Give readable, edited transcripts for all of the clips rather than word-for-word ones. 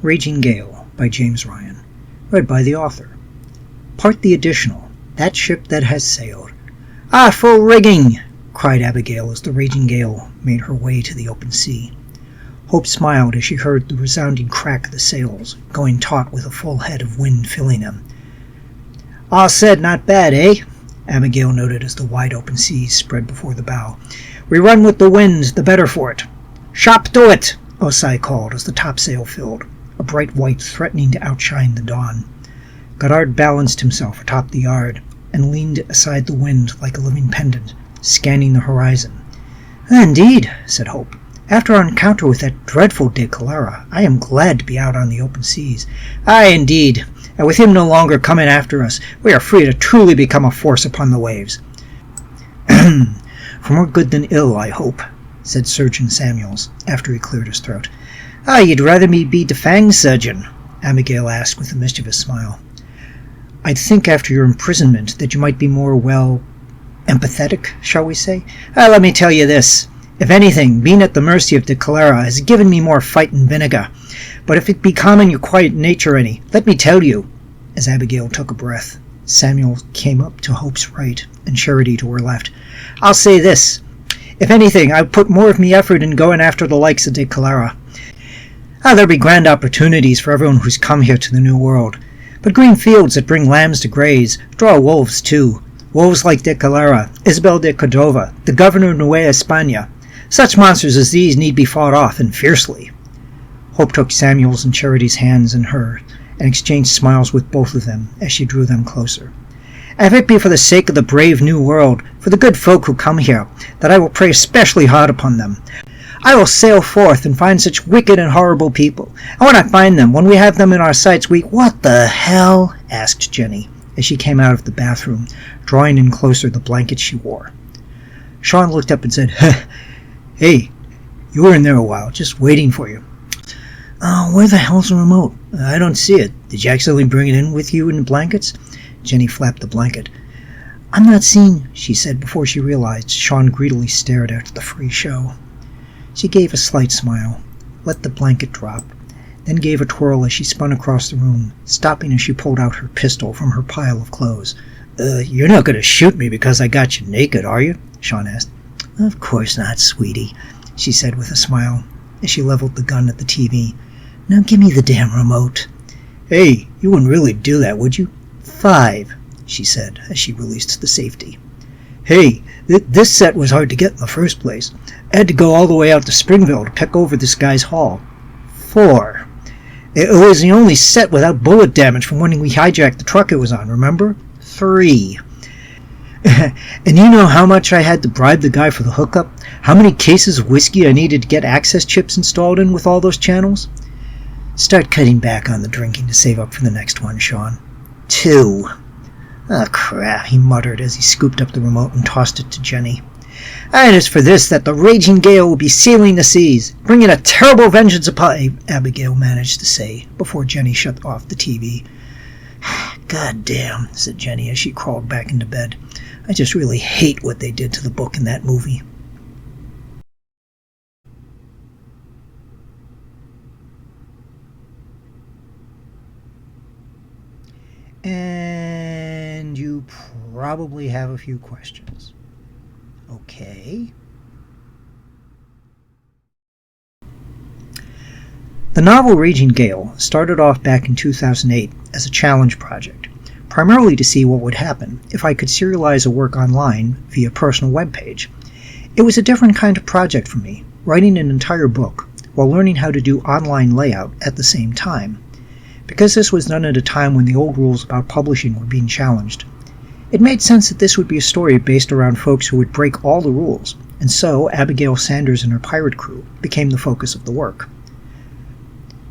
Raging Gale by James Ryan. Read by the author. Part the additional. That ship that has sailed. "Ah, full rigging!" cried Abigail as the raging gale made her way to the open sea. Hope smiled as she heard the resounding crack of the sails, going taut with a full head of wind filling them. "All said, not bad, eh?" Abigail noted as the wide open seas spread before the bow. "We run with the wind, the better for it." "Sharp to it!" Osai called as the topsail filled, a bright white threatening to outshine the dawn. Goddard balanced himself atop the yard and leaned aside the wind like a living pendant, scanning the horizon. "Indeed," said Hope. "After our encounter with that dreadful de Calera, I am glad to be out on the open seas." "Aye, indeed, and with him no longer coming after us, we are free to truly become a force upon the waves." "For more good than ill, I hope," said Surgeon Samuels, after he cleared his throat. "Ah, you'd rather me be de Fang surgeon?" Abigail asked with a mischievous smile. "I'd think after your imprisonment that you might be more, well, empathetic, shall we say? Let me tell you this. If anything, being at the mercy of de Calera has given me more fight and vinegar. But if it be common your quiet nature any, let me tell you." As Abigail took a breath, Samuel came up to Hope's right and Charity to her left. "I'll say this. If anything, I put more of me effort in going after the likes of de Calera. There'll be grand opportunities for everyone who's come here to the New World. But green fields that bring lambs to graze draw wolves too. Wolves like de Calera, Isabel de Cordova, the governor of Nueva España. Such monsters as these need be fought off, and fiercely." Hope took Samuel's and Charity's hands in her, and exchanged smiles with both of them as she drew them closer. "And if it be for the sake of the brave New World, for the good folk who come here, that I will pray especially hard upon them. I will sail forth and find such wicked and horrible people. And when I find them, when we have them in our sights, we—" "What the hell?" asked Jenny, as she came out of the bathroom, drawing in closer the blanket she wore. Sean looked up and said, "Hey, you were in there a while, just waiting for you." "Oh, where the hell's the remote? I don't see it. Did you accidentally bring it in with you in the blankets?" Jenny flapped the blanket. "I'm not seeing," she said before she realized Sean greedily stared at the free show. She gave a slight smile, let the blanket drop, then gave a twirl as she spun across the room, stopping as she pulled out her pistol from her pile of clothes. You're not going to shoot me because I got you naked, are you?" Sean asked. "Of course not, sweetie," she said with a smile, as she leveled the gun at the TV. "Now give me the damn remote." "Hey, you wouldn't really do that, would you?" "5, she said, as she released the safety. "Hey, this set was hard to get in the first place. I had to go all the way out to Springville to pick over this guy's haul." 4. It was the only set without bullet damage from when we hijacked the truck it was on, remember? 3. And you know how much I had to bribe the guy for the hookup? How many cases of whiskey I needed to get access chips installed in with all those channels? Start cutting back on the drinking to save up for the next one, Sean. 2. "Oh, crap," he muttered as he scooped up the remote and tossed it to Jenny. "And it's for this that the Raging Gale will be sailing the seas, bringing a terrible vengeance upon—" Abigail managed to say, before Jenny shut off the TV. "God damn," said Jenny as she crawled back into bed. "I just really hate what they did to the book in that movie." And you probably have a few questions. Okay. The novel Raging Gale started off back in 2008 as a challenge project, primarily to see what would happen if I could serialize a work online via a personal web page. It was a different kind of project for me, writing an entire book while learning how to do online layout at the same time. Because this was done at a time when the old rules about publishing were being challenged, it made sense that this would be a story based around folks who would break all the rules, and so Abigail Sanders and her pirate crew became the focus of the work.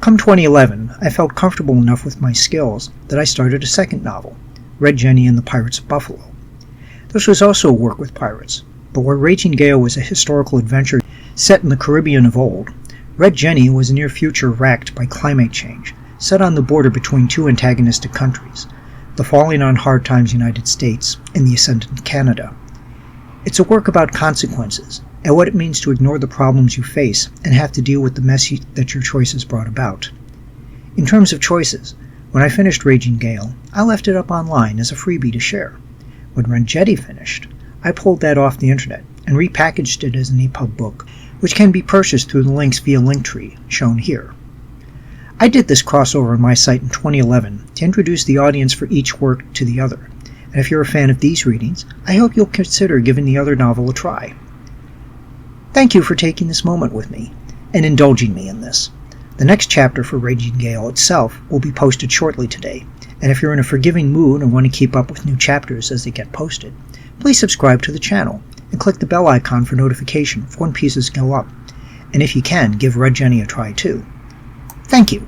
Come 2011, I felt comfortable enough with my skills that I started a second novel, Red Jenny and the Pirates of Buffalo. This was also a work with pirates, but where Raging Gale was a historical adventure set in the Caribbean of old, Red Jenny was a near future racked by climate change, set on the border between two antagonistic countries, the falling on hard times United States and the ascendant Canada. It's a work about consequences and what it means to ignore the problems you face and have to deal with the mess that your choices brought about. In terms of choices, when I finished Raging Gail, I left it up online as a freebie to share. When Rangetti finished, I pulled that off the internet and repackaged it as an EPUB book, which can be purchased through the links via Linktree, shown here. I did this crossover on my site in 2011 to introduce the audience for each work to the other, and if you're a fan of these readings, I hope you'll consider giving the other novel a try. Thank you for taking this moment with me, and indulging me in this. The next chapter for Raging Gail itself will be posted shortly today, and if you're in a forgiving mood and want to keep up with new chapters as they get posted, please subscribe to the channel and click the bell icon for notification when pieces go up, and if you can, give Red Jenny a try too. Thank you.